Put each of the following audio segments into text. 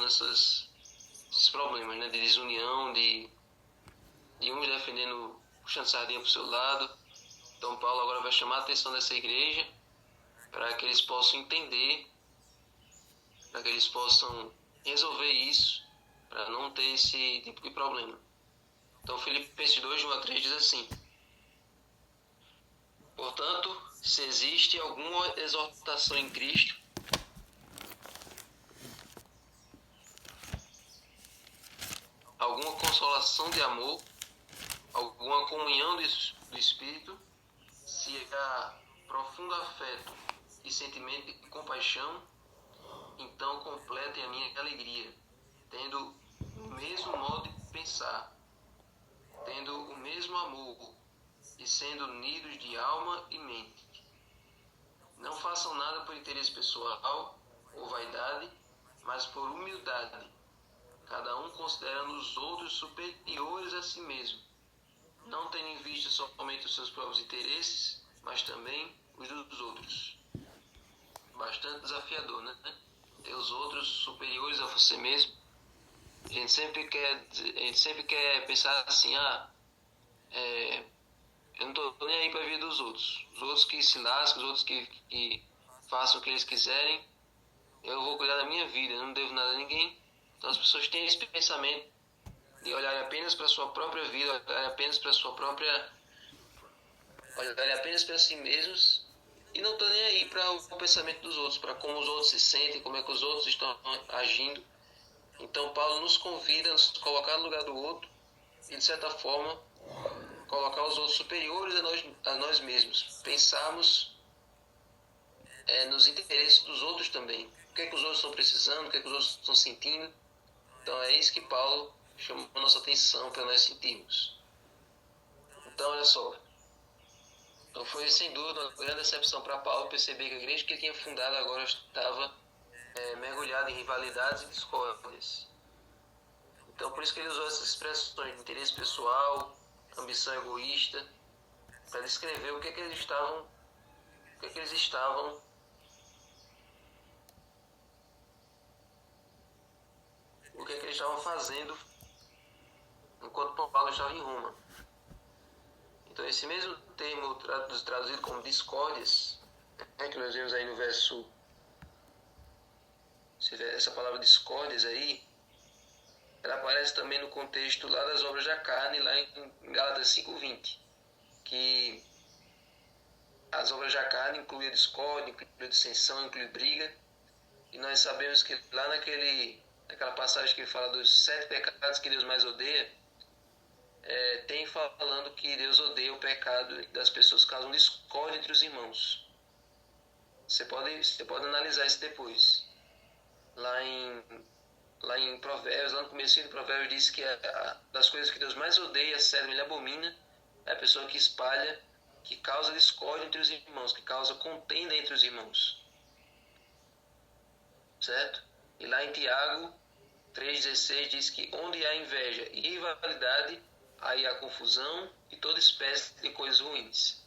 causando esses problemas, né? De desunião, de uns defendendo, puxando sardinha para o seu lado. Então Paulo agora vai chamar a atenção dessa igreja para que eles possam entender, para que eles possam resolver isso, para não ter esse tipo de problema. Então Filipenses 2, 1-3 diz assim: portanto, se existe alguma exortação em Cristo, alguma consolação de amor, alguma comunhão do Espírito, se há profundo afeto e sentimento de compaixão, então completem a minha alegria, tendo o mesmo modo de pensar, tendo o mesmo amor e sendo unidos de alma e mente. Não façam nada por interesse pessoal ou vaidade, mas por humildade, cada um considerando os outros superiores a si mesmo, não tendo em vista somente os seus próprios interesses, mas também os dos outros. Bastante desafiador, né? Ter os outros superiores a você mesmo. A gente sempre quer pensar assim, eu não estou nem aí para a vida dos outros. Os outros que se lascam, os outros que façam o que eles quiserem, eu vou cuidar da minha vida, eu não devo nada a ninguém. Então as pessoas têm esse pensamento de olhar apenas para a sua própria vida, olhar apenas para si mesmos e não estão nem aí para o pensamento dos outros, para como os outros se sentem, como é que os outros estão agindo. Então Paulo nos convida a nos colocar no lugar do outro e, de certa forma, colocar os outros superiores a nós mesmos. Pensarmos nos interesses dos outros também. O que é que os outros estão precisando, o que é que os outros estão sentindo. Então é isso que Paulo chamou a nossa atenção para nós sentirmos. Então, olha só. Então foi, sem dúvida, uma grande decepção para Paulo perceber que a igreja que ele tinha fundado agora estava mergulhada em rivalidades e discórdias. Então, por isso que ele usou essas expressões de interesse pessoal, ambição egoísta, para descrever o que é que eles estavam fazendo enquanto Paulo estava em Roma. Então, esse mesmo termo traduzido como discórdias, que nós vemos aí no verso, essa palavra discórdias aí, ela aparece também no contexto lá das obras da carne, lá em Gálatas 5:20, que as obras da carne incluem a discórdia, incluem a dissensão, incluem briga, e nós sabemos que lá naquela passagem que ele fala dos 7 pecados que Deus mais odeia, tem falando que Deus odeia o pecado das pessoas que causam discórdia entre os irmãos. Você pode analisar isso depois. Lá em Provérbios, lá no começo do Provérbios, diz que das coisas que Deus mais odeia, sério, ele abomina, é a pessoa que espalha, que causa discórdia entre os irmãos, que causa contenda entre os irmãos. Certo? E lá em Tiago 3,16 diz que onde há inveja e rivalidade, aí há confusão e toda espécie de coisas ruins.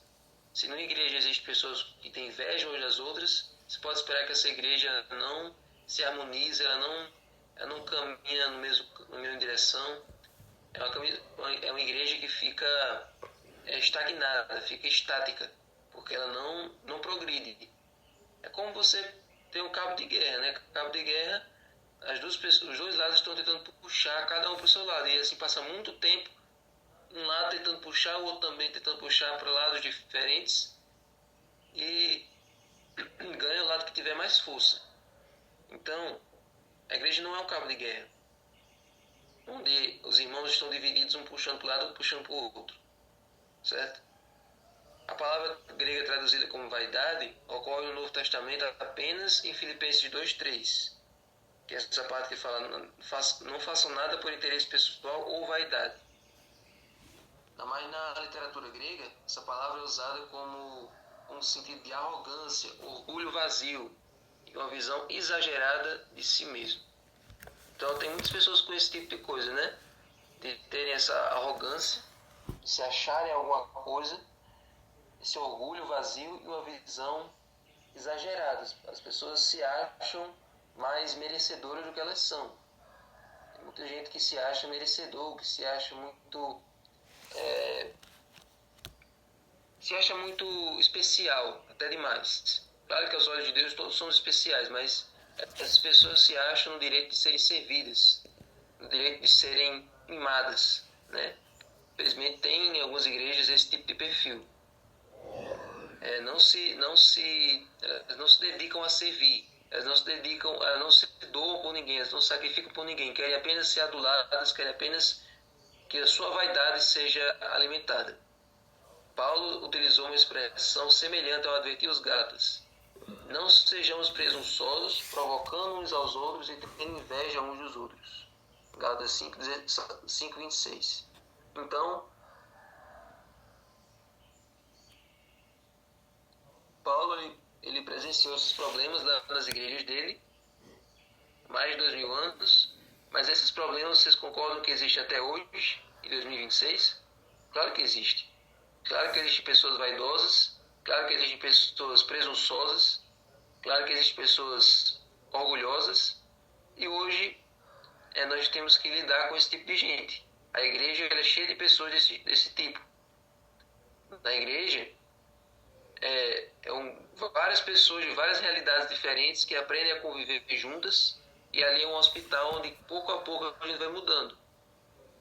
Se numa igreja existem pessoas que têm inveja umas das outras, você pode esperar que essa igreja não se harmonize, ela não caminha na mesma direção. É uma igreja que fica estagnada, fica estática, porque ela não progride. É como você tem um cabo de guerra, né? Cabo de guerra, os dois lados estão tentando puxar cada um para o seu lado, e assim passa muito tempo, um lado tentando puxar, o outro também tentando puxar para lados diferentes, e ganha o lado que tiver mais força. Então, a igreja não é um cabo de guerra, onde os irmãos estão divididos, um puxando para o lado, outro puxando para o outro. Certo? A palavra grega traduzida como vaidade ocorre no Novo Testamento apenas em Filipenses 2:3, que é essa parte que fala: não façam nada por interesse pessoal ou vaidade. Mas na literatura grega, essa palavra é usada como um sentido de arrogância, orgulho vazio e uma visão exagerada de si mesmo. Então tem muitas pessoas com esse tipo de coisa, né? De terem essa arrogância, de se acharem alguma coisa, esse orgulho vazio e uma visão exagerada. As pessoas se acham mais merecedoras do que elas são. Muita gente que se acha merecedor, que se acha muito especial, até demais. Claro que aos olhos de Deus todos somos especiais, mas essas pessoas se acham no direito de serem servidas, no direito de serem mimadas, né? Infelizmente tem em algumas igrejas esse tipo de perfil. Elas não se dedicam a servir, elas não se dedicam, elas não se doam por ninguém, elas não sacrificam por ninguém, querem apenas ser aduladas, querem apenas que a sua vaidade seja alimentada. Paulo utilizou uma expressão semelhante ao advertir os Gálatas: não sejamos presunçosos, provocando uns aos outros e tendo inveja uns dos outros. Gálatas 5:26. Então, Paulo ele presenciou esses problemas nas igrejas dele, mais de 2000 anos, mas esses problemas vocês concordam que existem até hoje, em 2026? Claro que existe. Claro que existem pessoas vaidosas, claro que existem pessoas presunçosas, claro que existem pessoas orgulhosas, e hoje nós temos que lidar com esse tipo de gente. A igreja é cheia de pessoas desse tipo. Na igreja, várias pessoas de várias realidades diferentes que aprendem a conviver juntas, e ali é um hospital onde pouco a pouco a gente vai mudando.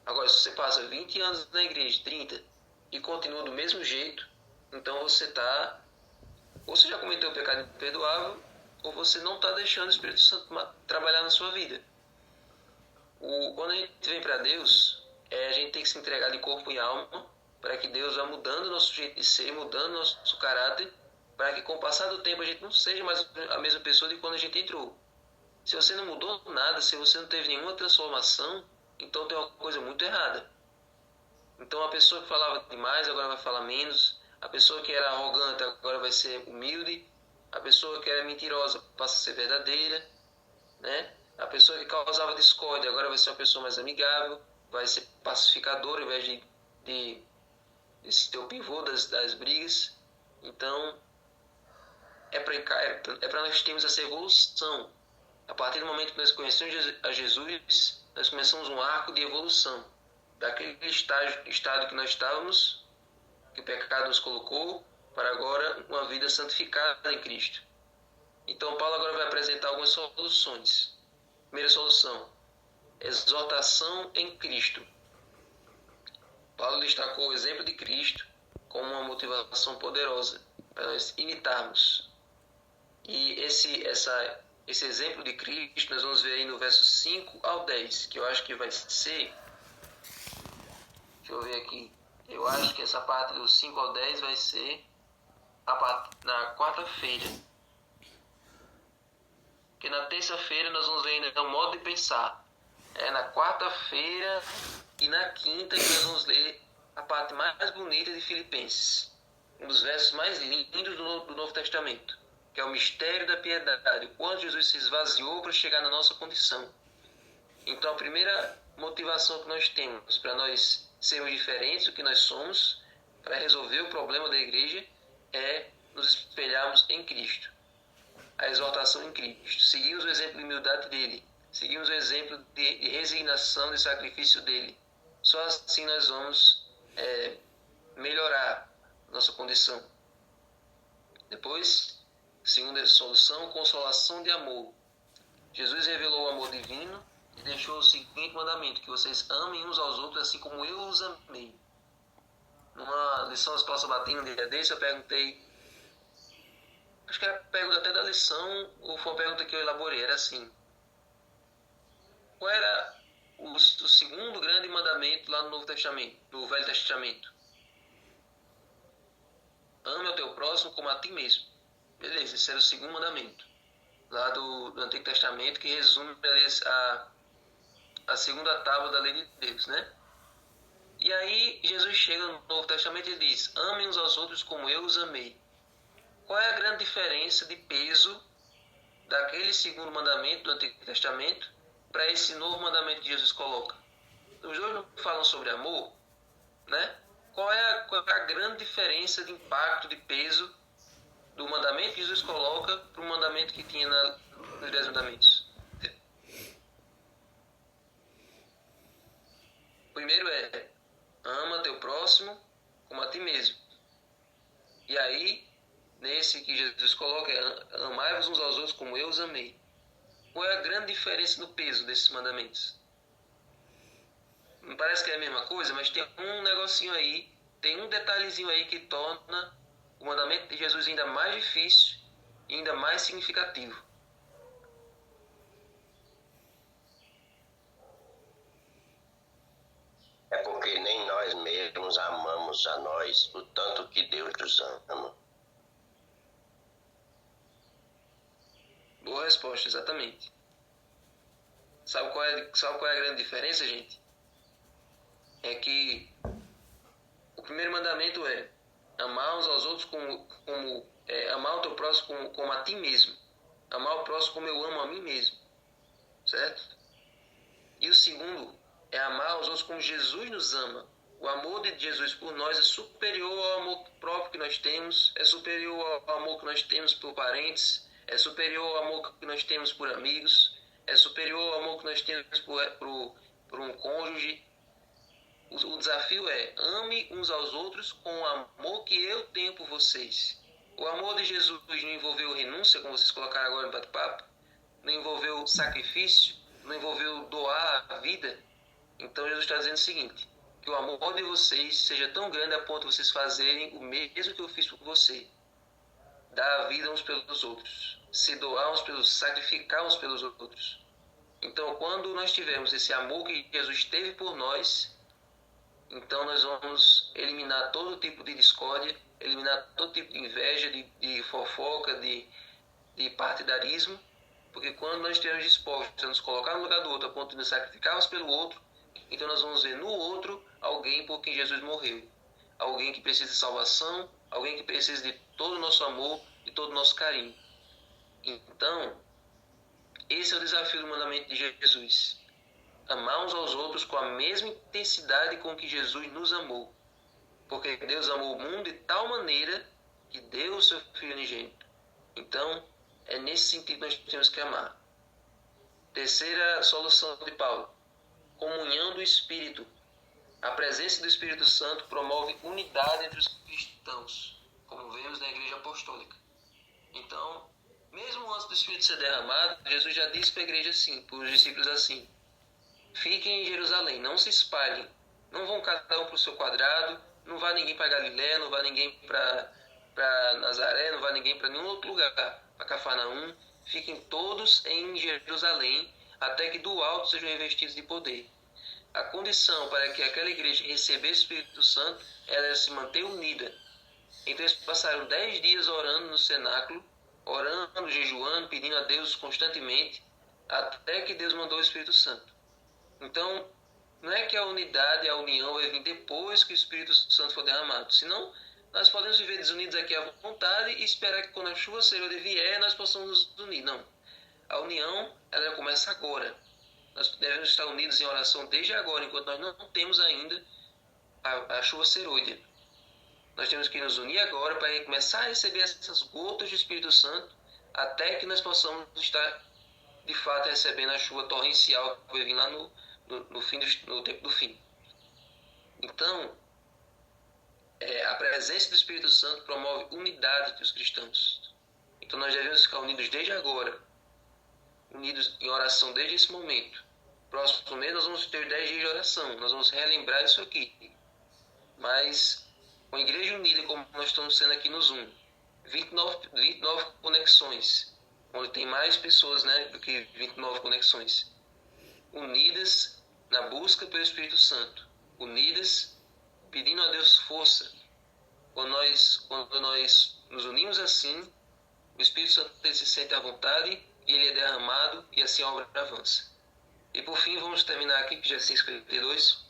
Agora, se você passa 20 anos na igreja, 30, e continua do mesmo jeito, então ou você já cometeu um pecado imperdoável, ou você não está deixando o Espírito Santo trabalhar na sua vida. Quando a gente vem para Deus, a gente tem que se entregar de corpo e alma, para que Deus vá mudando o nosso jeito de ser, mudando o nosso caráter, para que com o passar do tempo a gente não seja mais a mesma pessoa de quando a gente entrou. Se você não mudou nada, se você não teve nenhuma transformação, então tem uma coisa muito errada. Então a pessoa que falava demais agora vai falar menos, a pessoa que era arrogante agora vai ser humilde, a pessoa que era mentirosa passa a ser verdadeira, né? A pessoa que causava discórdia agora vai ser uma pessoa mais amigável, vai ser pacificadora ao invés de ser o pivô das brigas. Então é para nós termos essa evolução. A partir do momento que nós conhecemos a Jesus, nós começamos um arco de evolução. Daquele estado que nós estávamos, que o pecado nos colocou, para agora uma vida santificada em Cristo. Então Paulo agora vai apresentar algumas soluções. Primeira solução: exortação em Cristo. Paulo destacou o exemplo de Cristo como uma motivação poderosa para nós imitarmos. E esse exemplo de Cristo nós vamos ver aí no verso 5 ao 10, que eu acho que vai ser... Deixa eu ver aqui. Eu acho que essa parte do 5 ao 10 vai ser na quarta-feira. Porque na terça-feira nós vamos ver ainda o modo de pensar. Na quarta-feira e na quinta que nós vamos ler a parte mais bonita de Filipenses. Um dos versos mais lindos do Novo Testamento, que é o mistério da piedade, o quanto Jesus se esvaziou para chegar na nossa condição. Então a primeira motivação que nós temos para nós sermos diferentes do que nós somos, para resolver o problema da igreja, é nos espelharmos em Cristo. A exaltação em Cristo. Seguimos o exemplo de humildade dele. Seguimos o exemplo de resignação, de sacrifício dele. Só assim nós vamos melhorar nossa condição. Depois, segunda solução, consolação de amor. Jesus revelou o amor divino e deixou o seguinte mandamento: que vocês amem uns aos outros assim como eu os amei. Numa lição das Praças Batim, um dia desse, eu perguntei, acho que era a pergunta até da lição, ou foi uma pergunta que eu elaborei, era assim: qual era o segundo grande mandamento lá no Novo Testamento, no Velho Testamento? Ame ao teu próximo como a ti mesmo. Beleza, esse era o segundo mandamento lá do Antigo Testamento, que resume a segunda tábua da lei de Deus, né? E aí Jesus chega no Novo Testamento e diz: amem uns aos outros como eu os amei. Qual é a grande diferença de peso daquele segundo mandamento do Antigo Testamento para esse novo mandamento que Jesus coloca? Os dois não falam sobre amor, né? Qual é a grande diferença de impacto, de peso do mandamento que Jesus coloca para o mandamento que tinha nos 10 mandamentos? primeiro é: ama teu próximo como a ti mesmo. E aí, nesse que Jesus coloca, é: amai-vos uns aos outros como eu os amei. Qual é a grande diferença no peso desses mandamentos? Não parece que é a mesma coisa, mas tem um negocinho aí, tem um detalhezinho aí que torna o mandamento de Jesus ainda mais difícil e ainda mais significativo. É porque nem nós mesmos amamos a nós o tanto que Deus nos ama. Boa resposta, exatamente. Sabe qual é a grande diferença, gente? É que o primeiro mandamento é amar uns aos outros amar o teu próximo como a ti mesmo. Amar o próximo como eu amo a mim mesmo. Certo? E o segundo é amar os outros como Jesus nos ama. O amor de Jesus por nós é superior ao amor próprio que nós temos, é superior ao amor que nós temos por parentes, é superior ao amor que nós temos por amigos, é superior ao amor que nós temos por um cônjuge. O desafio é: ame uns aos outros com o amor que eu tenho por vocês. O amor de Jesus não envolveu renúncia, como vocês colocaram agora no bate-papo, não envolveu sacrifício, não envolveu doar a vida. Então Jesus está dizendo o seguinte: que o amor de vocês seja tão grande a ponto de vocês fazerem o mesmo que eu fiz por você. Dar a vida uns pelos outros, se doar uns pelos, sacrificar uns pelos outros. Então, quando nós tivermos esse amor que Jesus teve por nós, então nós vamos eliminar todo tipo de discórdia, eliminar todo tipo de inveja, de fofoca, de partidarismo, porque quando nós estivermos dispostos a nos colocar no lugar do outro, a ponto de nos sacrificarmos pelo outro, então nós vamos ver no outro alguém por quem Jesus morreu. Alguém que precisa de salvação, alguém que precisa de todo o nosso amor e todo o nosso carinho. Então, esse é o desafio do mandamento de Jesus: amar uns aos outros com a mesma intensidade com que Jesus nos amou. Porque Deus amou o mundo de tal maneira que deu o seu Filho unigênito. Então, é nesse sentido que nós temos que amar. Terceira solução de Paulo: comunhão do Espírito. A presença do Espírito Santo promove unidade entre os cristãos, como vemos na Igreja Apostólica. Então, mesmo antes do Espírito ser derramado, Jesus já disse para a igreja assim, para os discípulos assim: fiquem em Jerusalém, não se espalhem, não vão cada um para o seu quadrado, não vá ninguém para Galiléia, não vá ninguém para Nazaré, não vá ninguém para nenhum outro lugar, para Cafarnaum. Fiquem todos em Jerusalém, até que do alto sejam revestidos de poder. A condição para que aquela igreja recebesse o Espírito Santo era se manter unida. Então eles passaram 10 dias orando no cenáculo, orando, jejuando, pedindo a Deus constantemente, até que Deus mandou o Espírito Santo. Então, não é que a unidade, a união vai vir depois que o Espírito Santo for derramado. Senão, nós podemos viver desunidos aqui à vontade e esperar que quando a chuva serôdia vier, nós possamos nos unir. Não. A união, ela começa agora. Nós devemos estar unidos em oração desde agora, enquanto nós não temos ainda a chuva serôdia. Nós temos que nos unir agora para começar a receber essas gotas do Espírito Santo, até que nós possamos estar, de fato, recebendo a chuva torrencial que vai vir lá no tempo do fim. Então, a presença do Espírito Santo promove unidade entre os cristãos. Então nós devemos ficar unidos desde agora, unidos em oração desde esse momento. Próximo mês nós vamos ter 10 dias de oração, nós vamos relembrar isso aqui. Mas, com a igreja unida, como nós estamos sendo aqui no Zoom, 29 conexões, onde tem mais pessoas, né, do que 29 conexões, unidas na busca pelo Espírito Santo, unidas pedindo a Deus força. Quando nós nos unimos assim, o Espírito Santo se sente à vontade e ele é derramado e assim a obra avança. E por fim, vamos terminar aqui, que já é 6:52.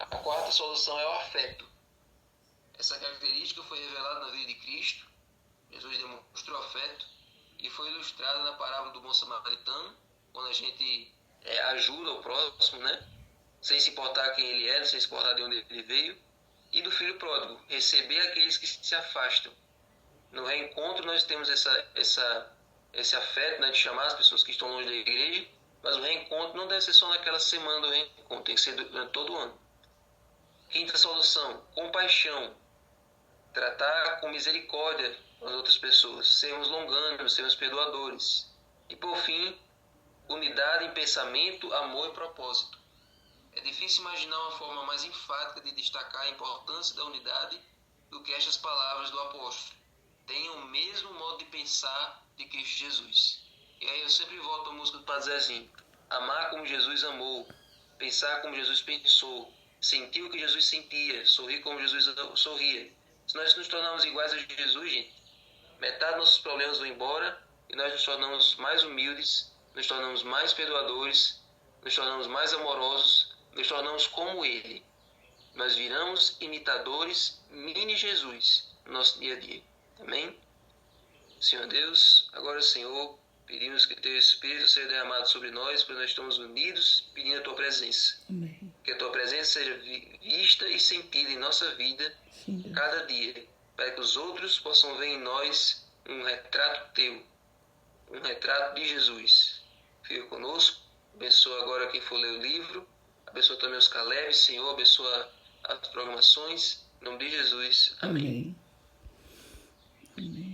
A quarta solução é o afeto. Essa característica foi revelada na vida de Cristo. Jesus demonstrou afeto e foi ilustrada na parábola do bom samaritano, quando a gente ajuda o próximo, né? Sem se importar quem ele é, sem se importar de onde ele veio. E do filho pródigo, receber aqueles que se afastam. No reencontro nós temos esse afeto, né, de chamar as pessoas que estão longe da igreja, Mas o reencontro não deve ser só naquela semana do reencontro, tem que ser durante todo o ano. Quinta solução, compaixão. Tratar com misericórdia as outras pessoas, sermos longânimos, sermos perdoadores. E por fim, unidade em pensamento, amor e propósito. É difícil imaginar uma forma mais enfática de destacar a importância da unidade do que estas palavras do apóstolo. Tenham o mesmo modo de pensar de Cristo Jesus. E aí eu sempre volto à música do Padre Zezinho. Amar como Jesus amou, pensar como Jesus pensou, sentir o que Jesus sentia, sorrir como Jesus sorria. Se nós nos tornarmos iguais a Jesus, gente, metade dos nossos problemas vão embora e nós nos tornamos mais humildes, nos tornamos mais perdoadores, nos tornamos mais amorosos, nos tornamos como Ele. Nós viramos imitadores mini Jesus no nosso dia a dia. Amém? Senhor Deus, agora, Senhor, pedimos que Teu Espírito seja derramado sobre nós, pois nós estamos unidos pedindo a Tua presença. Amém. Que a Tua presença seja vista e sentida em nossa vida, Sim, Deus. cada dia, para que os outros possam ver em nós um retrato Teu, um retrato de Jesus. Fica conosco, abençoa agora quem for ler o livro, abençoa também os Caleb, Senhor, abençoa as programações, em nome de Jesus. Amém. Amém. Amém.